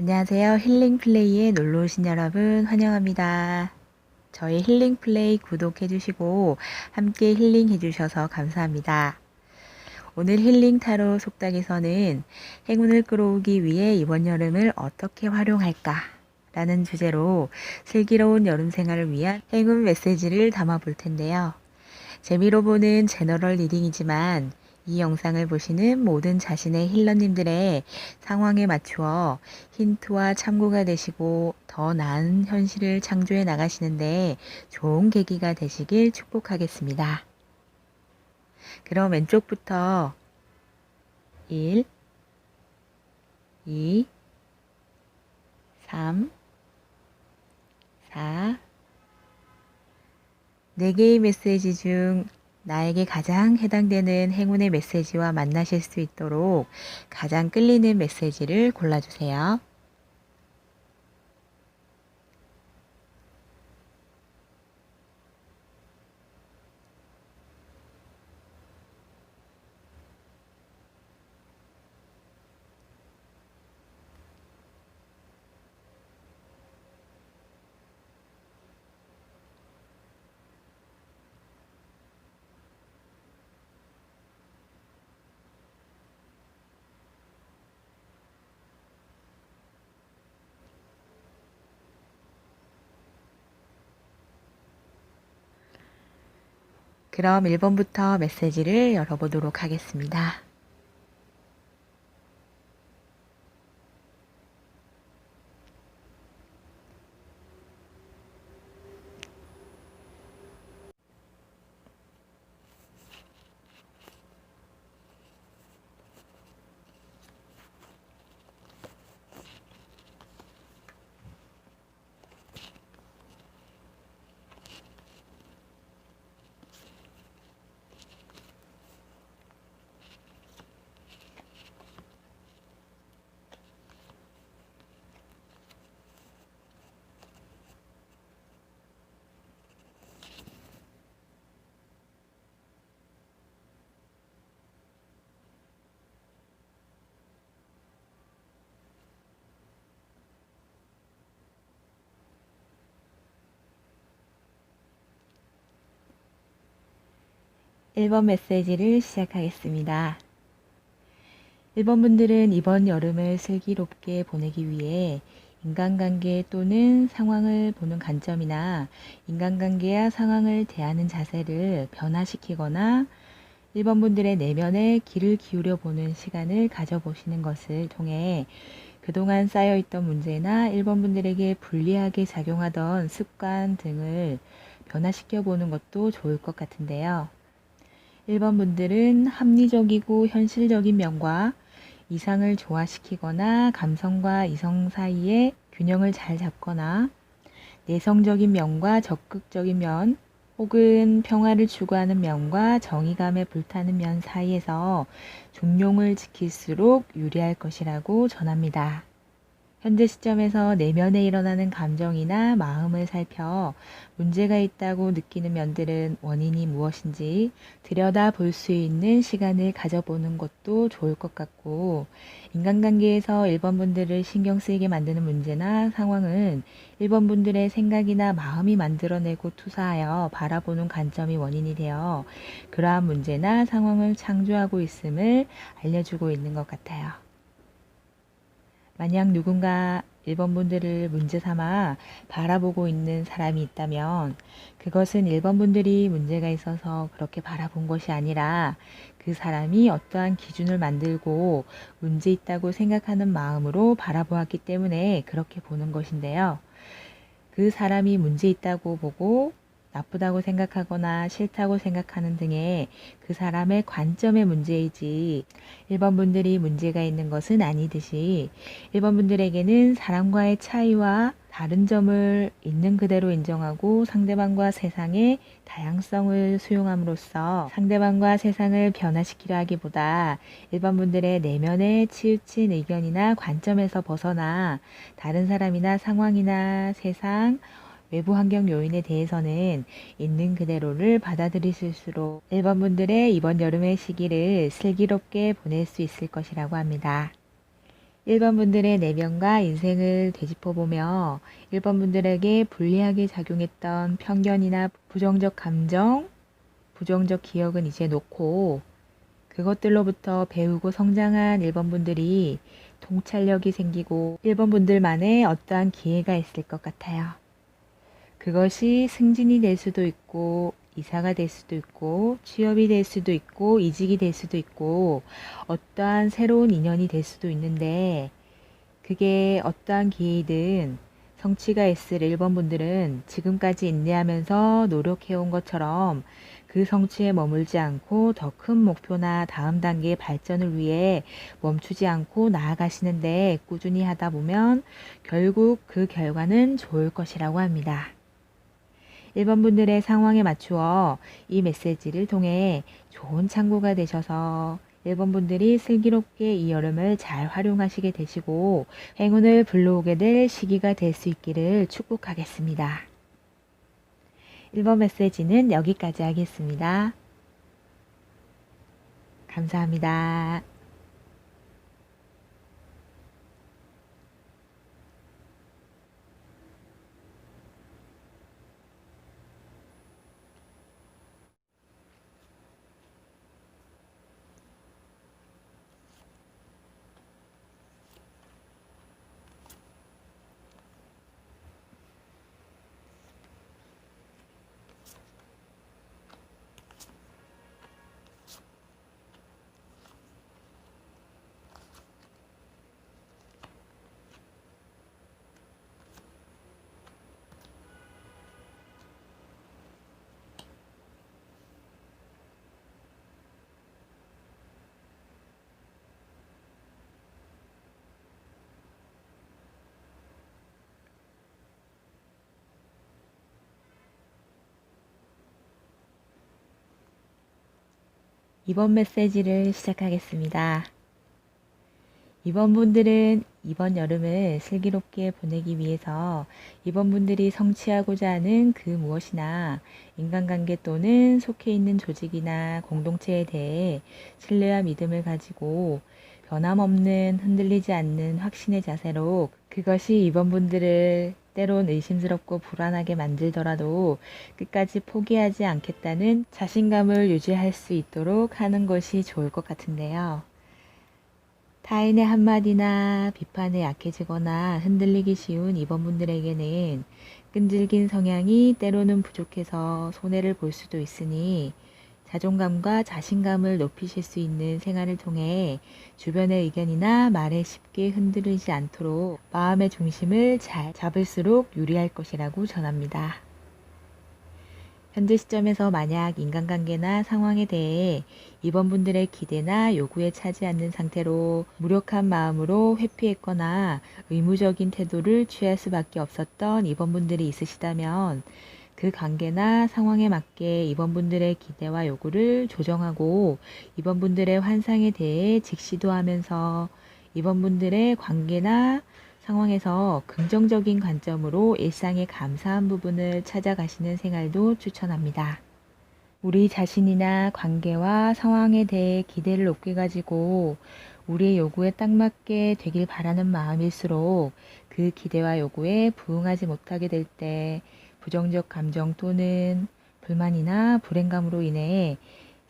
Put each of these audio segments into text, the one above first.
안녕하세요. 힐링플레이에 놀러 오신 여러분 환영합니다. 저희 힐링플레이 구독해주시고 함께 힐링해주셔서 감사합니다. 오늘 힐링타로 속닥에서는 행운을 끌어오기 위해 이번 여름을 어떻게 활용할까? 라는 주제로 슬기로운 여름 생활을 위한 행운 메시지를 담아볼 텐데요. 재미로 보는 제너럴 리딩이지만 이 영상을 보시는 모든 자신의 힐러님들의 상황에 맞추어 힌트와 참고가 되시고 더 나은 현실을 창조해 나가시는데 좋은 계기가 되시길 축복하겠습니다. 그럼 왼쪽부터 1, 2, 3, 4, 4개의 메시지 중 나에게 가장 해당되는 행운의 메시지와 만나실 수 있도록 가장 끌리는 메시지를 골라주세요. 그럼 1번부터 메시지를 열어보도록 하겠습니다. 1번 메시지를 시작하겠습니다. 1번 분들은 이번 여름을 슬기롭게 보내기 위해 인간관계 또는 상황을 보는 관점이나 인간관계와 상황을 대하는 자세를 변화시키거나 1번 분들의 내면에 귀를 기울여 보는 시간을 가져보시는 것을 통해 그동안 쌓여있던 문제나 1번 분들에게 불리하게 작용하던 습관 등을 변화시켜 보는 것도 좋을 것 같은데요. 1번 분들은 합리적이고 현실적인 면과 이상을 조화시키거나 감성과 이성 사이에 균형을 잘 잡거나 내성적인 면과 적극적인 면 혹은 평화를 추구하는 면과 정의감에 불타는 면 사이에서 중용을 지킬수록 유리할 것이라고 전합니다. 현재 시점에서 내면에 일어나는 감정이나 마음을 살펴 문제가 있다고 느끼는 면들은 원인이 무엇인지 들여다 볼 수 있는 시간을 가져보는 것도 좋을 것 같고, 인간관계에서 1번 분들을 신경 쓰이게 만드는 문제나 상황은 1번 분들의 생각이나 마음이 만들어내고 투사하여 바라보는 관점이 원인이 되어 그러한 문제나 상황을 창조하고 있음을 알려주고 있는 것 같아요. 만약 누군가 1번 분들을 문제 삼아 바라보고 있는 사람이 있다면 그것은 1번 분들이 문제가 있어서 그렇게 바라본 것이 아니라 그 사람이 어떠한 기준을 만들고 문제 있다고 생각하는 마음으로 바라보았기 때문에 그렇게 보는 것인데요. 그 사람이 문제 있다고 보고 나쁘다고 생각하거나 싫다고 생각하는 등의 그 사람의 관점의 문제이지 1번 분들이 문제가 있는 것은 아니듯이 1번 분들에게는 사람과의 차이와 다른 점을 있는 그대로 인정하고 상대방과 세상의 다양성을 수용함으로써 상대방과 세상을 변화시키려 하기보다 1번 분들의 내면에 치우친 의견이나 관점에서 벗어나 다른 사람이나 상황이나 세상, 외부 환경 요인에 대해서는 있는 그대로를 받아들이실수록 1번 분들의 이번 여름의 시기를 슬기롭게 보낼 수 있을 것이라고 합니다. 1번 분들의 내면과 인생을 되짚어보며 1번 분들에게 불리하게 작용했던 편견이나 부정적 감정, 부정적 기억은 이제 놓고 그것들로부터 배우고 성장한 1번 분들이 통찰력이 생기고 1번 분들만의 어떠한 기회가 있을 것 같아요. 그것이 승진이 될 수도 있고 이사가 될 수도 있고 취업이 될 수도 있고 이직이 될 수도 있고 어떠한 새로운 인연이 될 수도 있는데 그게 어떠한 기회이든 성취가 있을 1번 분들은 지금까지 인내하면서 노력해온 것처럼 그 성취에 머물지 않고 더 큰 목표나 다음 단계의 발전을 위해 멈추지 않고 나아가시는데 꾸준히 하다 보면 결국 그 결과는 좋을 것이라고 합니다. 1번 분들의 상황에 맞추어 이 메시지를 통해 좋은 참고가 되셔서 1번 분들이 슬기롭게 이 여름을 잘 활용하시게 되시고 행운을 불러오게 될 시기가 될 수 있기를 축복하겠습니다. 1번 메시지는 여기까지 하겠습니다. 감사합니다. 이번 메시지를 시작하겠습니다. 이번 분들은 이번 여름을 슬기롭게 보내기 위해서 이번 분들이 성취하고자 하는 그 무엇이나 인간관계 또는 속해 있는 조직이나 공동체에 대해 신뢰와 믿음을 가지고 변함없는 흔들리지 않는 확신의 자세로 그것이 이번 분들을 때론 의심스럽고 불안하게 만들더라도 끝까지 포기하지 않겠다는 자신감을 유지할 수 있도록 하는 것이 좋을 것 같은데요. 타인의 한마디나 비판에 약해지거나 흔들리기 쉬운 이번 분들에게는 끈질긴 성향이 때로는 부족해서 손해를 볼 수도 있으니 자존감과 자신감을 높이실 수 있는 생활을 통해 주변의 의견이나 말에 쉽게 흔들리지 않도록 마음의 중심을 잘 잡을수록 유리할 것이라고 전합니다. 현재 시점에서 만약 인간관계나 상황에 대해 이번 분들의 기대나 요구에 차지 않는 상태로 무력한 마음으로 회피했거나 의무적인 태도를 취할 수밖에 없었던 이번 분들이 있으시다면 그 관계나 상황에 맞게 이번 분들의 기대와 요구를 조정하고 이번 분들의 환상에 대해 직시도하면서 이번 분들의 관계나 상황에서 긍정적인 관점으로 일상의 감사한 부분을 찾아가시는 생활도 추천합니다. 우리 자신이나 관계와 상황에 대해 기대를 높게 가지고 우리의 요구에 딱 맞게 되길 바라는 마음일수록 그 기대와 요구에 부응하지 못하게 될 때 부정적 감정 또는 불만이나 불행감으로 인해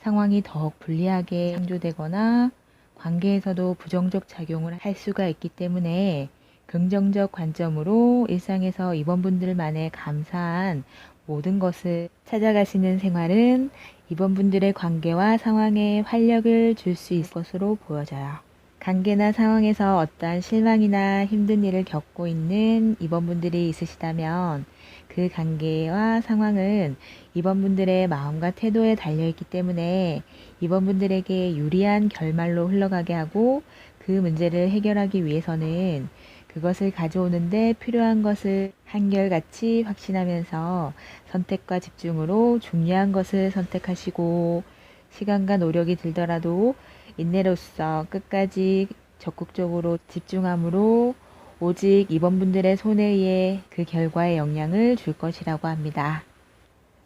상황이 더욱 불리하게 창조되거나 관계에서도 부정적 작용을 할 수가 있기 때문에 긍정적 관점으로 일상에서 이번 분들만의 감사한 모든 것을 찾아가시는 생활은 이번 분들의 관계와 상황에 활력을 줄 수 있을 것으로 보여져요. 관계나 상황에서 어떠한 실망이나 힘든 일을 겪고 있는 이번 분들이 있으시다면 그 관계와 상황은 이번 분들의 마음과 태도에 달려있기 때문에 이번 분들에게 유리한 결말로 흘러가게 하고 그 문제를 해결하기 위해서는 그것을 가져오는데 필요한 것을 한결같이 확신하면서 선택과 집중으로 중요한 것을 선택하시고 시간과 노력이 들더라도 인내로서 끝까지 적극적으로 집중함으로 오직 이번 분들의 손에 의해 그 결과에 영향을 줄 것이라고 합니다.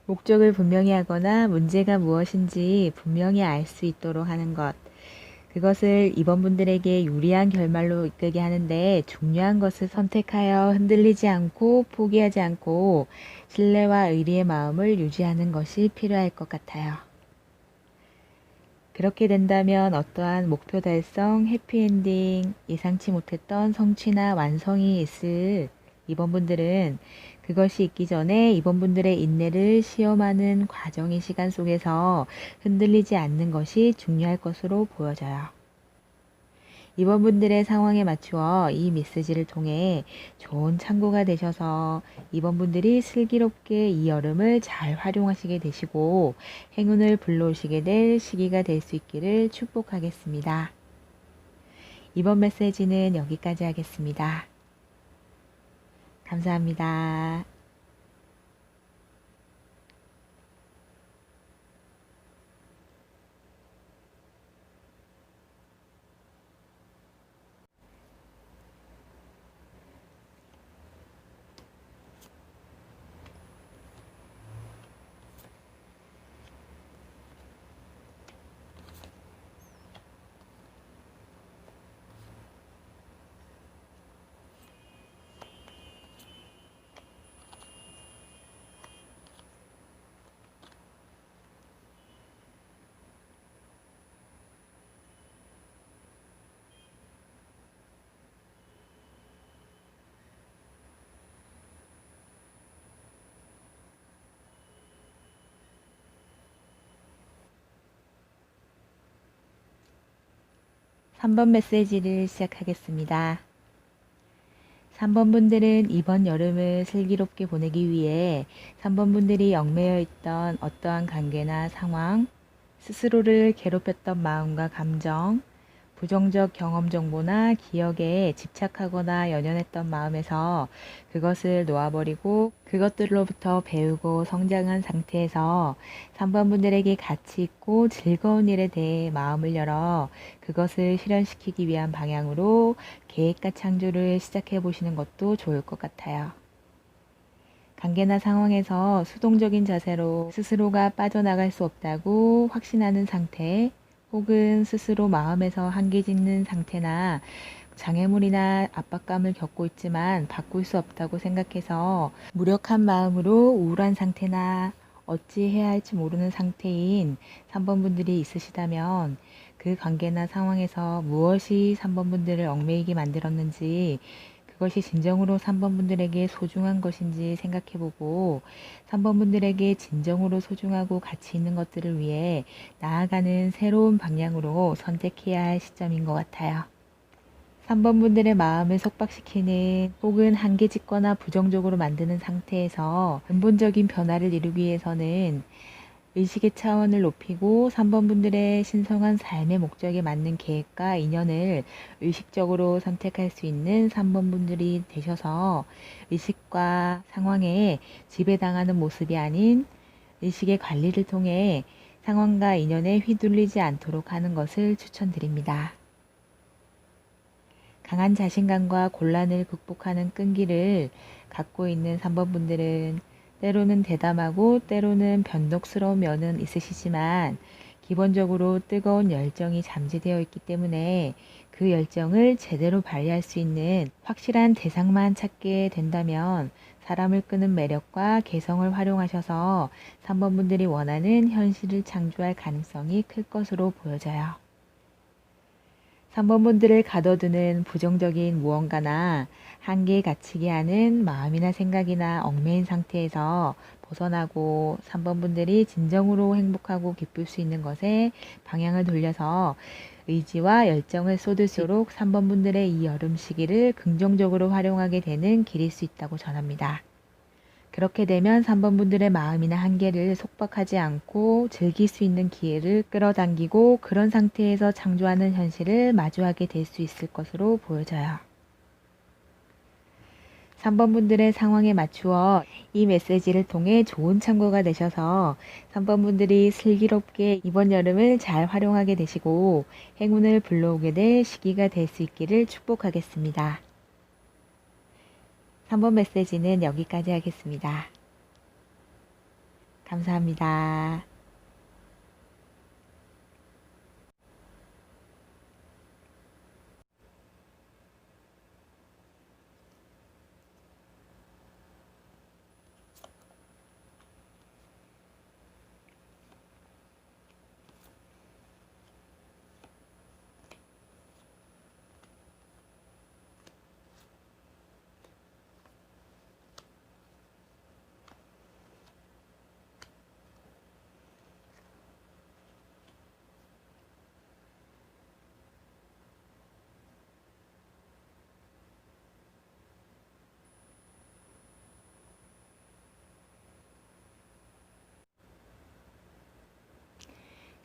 목적을 분명히 하거나 문제가 무엇인지 분명히 알 수 있도록 하는 것. 그것을 이번 분들에게 유리한 결말로 이끌게 하는데 중요한 것을 선택하여 흔들리지 않고 포기하지 않고 신뢰와 의리의 마음을 유지하는 것이 필요할 것 같아요. 그렇게 된다면 어떠한 목표 달성, 해피엔딩, 예상치 못했던 성취나 완성이 있을 이번 분들은 그것이 있기 전에 이번 분들의 인내를 시험하는 과정의 시간 속에서 흔들리지 않는 것이 중요할 것으로 보여져요. 이번 분들의 상황에 맞추어 이 메시지를 통해 좋은 참고가 되셔서 이번 분들이 슬기롭게 이 여름을 잘 활용하시게 되시고 행운을 불러오시게 될 시기가 될 수 있기를 축복하겠습니다. 이번 메시지는 여기까지 하겠습니다. 감사합니다. 3번 메시지를 시작하겠습니다. 3번 분들은 이번 여름을 슬기롭게 보내기 위해 3번 분들이 얽매여 있던 어떠한 관계나 상황, 스스로를 괴롭혔던 마음과 감정, 부정적 경험 정보나 기억에 집착하거나 연연했던 마음에서 그것을 놓아버리고 그것들로부터 배우고 성장한 상태에서 3번 분들에게 가치 있고 즐거운 일에 대해 마음을 열어 그것을 실현시키기 위한 방향으로 계획과 창조를 시작해 보시는 것도 좋을 것 같아요. 관계나 상황에서 수동적인 자세로 스스로가 빠져나갈 수 없다고 확신하는 상태, 혹은 스스로 마음에서 한계 짓는 상태나 장애물이나 압박감을 겪고 있지만 바꿀 수 없다고 생각해서 무력한 마음으로 우울한 상태나 어찌 해야 할지 모르는 상태인 3번 분들이 있으시다면 그 관계나 상황에서 무엇이 3번 분들을 얽매이게 만들었는지 그것이 진정으로 3번 분들에게 소중한 것인지 생각해보고 3번 분들에게 진정으로 소중하고 가치 있는 것들을 위해 나아가는 새로운 방향으로 선택해야 할 시점인 것 같아요. 3번 분들의 마음을 속박시키는 혹은 한계 짓거나 부정적으로 만드는 상태에서 근본적인 변화를 이루기 위해서는 의식의 차원을 높이고 3번 분들의 신성한 삶의 목적에 맞는 계획과 인연을 의식적으로 선택할 수 있는 3번 분들이 되셔서 의식과 상황에 지배당하는 모습이 아닌 의식의 관리를 통해 상황과 인연에 휘둘리지 않도록 하는 것을 추천드립니다. 강한 자신감과 곤란을 극복하는 끈기를 갖고 있는 3번 분들은 때로는 대담하고 때로는 변덕스러운 면은 있으시지만 기본적으로 뜨거운 열정이 잠재되어 있기 때문에 그 열정을 제대로 발휘할 수 있는 확실한 대상만 찾게 된다면 사람을 끄는 매력과 개성을 활용하셔서 3번 분들이 원하는 현실을 창조할 가능성이 클 것으로 보여져요. 3번 분들을 가둬두는 부정적인 무언가나 한계에 갇히게 하는 마음이나 생각이나 얽매인 상태에서 벗어나고 3번 분들이 진정으로 행복하고 기쁠 수 있는 것에 방향을 돌려서 의지와 열정을 쏟을수록 3번 분들의 이 여름 시기를 긍정적으로 활용하게 되는 길일 수 있다고 전합니다. 그렇게 되면 3번 분들의 마음이나 한계를 속박하지 않고 즐길 수 있는 기회를 끌어당기고 그런 상태에서 창조하는 현실을 마주하게 될 수 있을 것으로 보여져요. 3번 분들의 상황에 맞추어 이 메시지를 통해 좋은 참고가 되셔서 3번 분들이 슬기롭게 이번 여름을 잘 활용하게 되시고 행운을 불러오게 될 시기가 될 수 있기를 축복하겠습니다. 3번 메시지는 여기까지 하겠습니다. 감사합니다.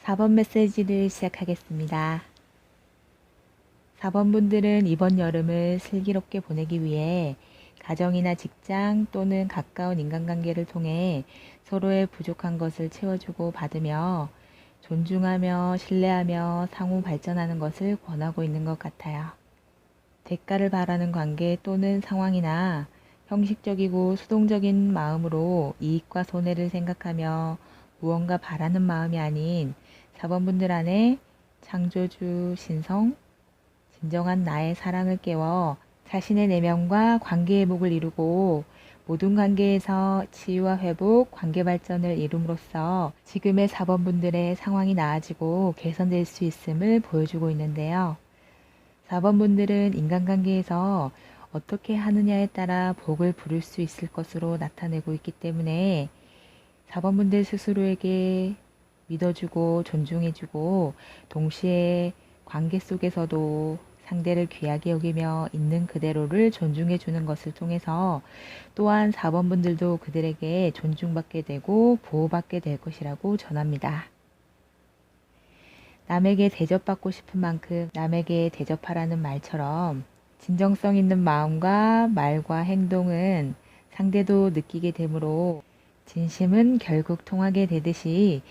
4번 메시지를 시작하겠습니다. 4번 분들은 이번 여름을 슬기롭게 보내기 위해 가정이나 직장 또는 가까운 인간관계를 통해 서로의 부족한 것을 채워주고 받으며 존중하며 신뢰하며 상호 발전하는 것을 권하고 있는 것 같아요. 대가를 바라는 관계 또는 상황이나 형식적이고 수동적인 마음으로 이익과 손해를 생각하며 무언가 바라는 마음이 아닌 4번 분들 안에 창조주 신성, 진정한 나의 사랑을 깨워 자신의 내면과 관계 회복을 이루고 모든 관계에서 치유와 회복, 관계 발전을 이룸으로써 지금의 4번 분들의 상황이 나아지고 개선될 수 있음을 보여주고 있는데요. 4번 분들은 인간관계에서 어떻게 하느냐에 따라 복을 부를 수 있을 것으로 나타내고 있기 때문에 4번 분들 스스로에게 믿어주고 존중해주고 동시에 관계 속에서도 상대를 귀하게 여기며 있는 그대로를 존중해 주는 것을 통해서 또한 4번 분들도 그들에게 존중받게 되고 보호받게 될 것이라고 전합니다. 남에게 대접받고 싶은 만큼 남에게 대접하라는 말처럼 진정성 있는 마음과 말과 행동은 상대도 느끼게 되므로 진심은 결국 통하게 되듯이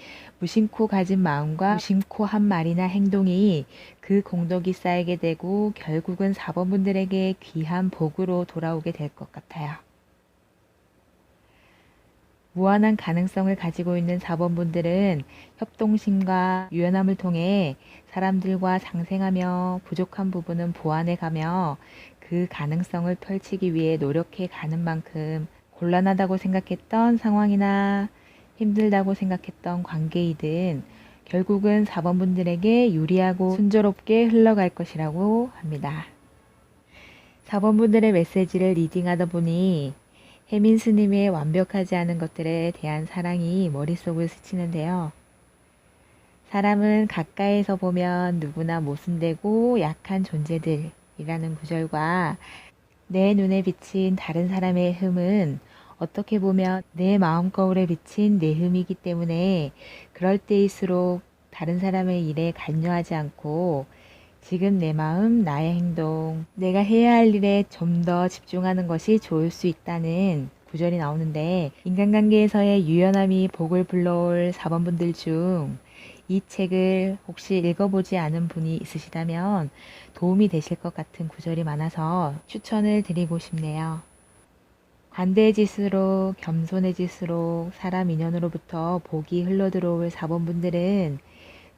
무심코 가진 마음과 무심코 한 말이나 행동이 그 공덕이 쌓이게 되고 결국은 4번 분들에게 귀한 복으로 돌아오게 될 것 같아요. 무한한 가능성을 가지고 있는 4번 분들은 협동심과 유연함을 통해 사람들과 상생하며 부족한 부분은 보완해가며 그 가능성을 펼치기 위해 노력해 가는 만큼 곤란하다고 생각했던 상황이나 힘들다고 생각했던 관계이든 결국은 4번 분들에게 유리하고 순조롭게 흘러갈 것이라고 합니다. 4번 분들의 메시지를 리딩하다 보니 혜민 스님의 완벽하지 않은 것들에 대한 사랑이 머릿속을 스치는데요. 사람은 가까이서 보면 누구나 모순되고 약한 존재들이라는 구절과 내 눈에 비친 다른 사람의 흠은 어떻게 보면 내 마음 거울에 비친 내 흠이기 때문에 그럴 때일수록 다른 사람의 일에 관여하지 않고 지금 내 마음, 나의 행동, 내가 해야 할 일에 좀 더 집중하는 것이 좋을 수 있다는 구절이 나오는데 인간관계에서의 유연함이 복을 불러올 4번 분들 중 이 책을 혹시 읽어보지 않은 분이 있으시다면 도움이 되실 것 같은 구절이 많아서 추천을 드리고 싶네요. 관대해질수록 겸손해질수록 사람 인연으로부터 복이 흘러들어올 4번 분들은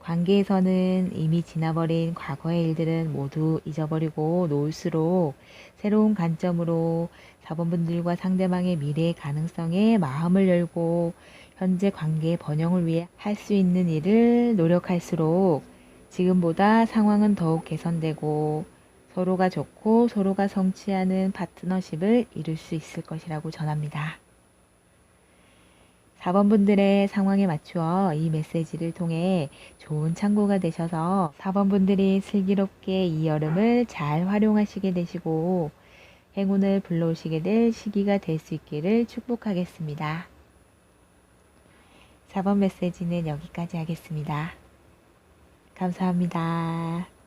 관계에서는 이미 지나버린 과거의 일들은 모두 잊어버리고 놓을수록 새로운 관점으로 4번 분들과 상대방의 미래의 가능성에 마음을 열고 현재 관계의 번영을 위해 할 수 있는 일을 노력할수록 지금보다 상황은 더욱 개선되고 서로가 좋고 서로가 성취하는 파트너십을 이룰 수 있을 것이라고 전합니다. 4번 분들의 상황에 맞추어 이 메시지를 통해 좋은 참고가 되셔서 4번 분들이 슬기롭게 이 여름을 잘 활용하시게 되시고 행운을 불러오시게 될 시기가 될 수 있기를 축복하겠습니다. 4번 메시지는 여기까지 하겠습니다. 감사합니다.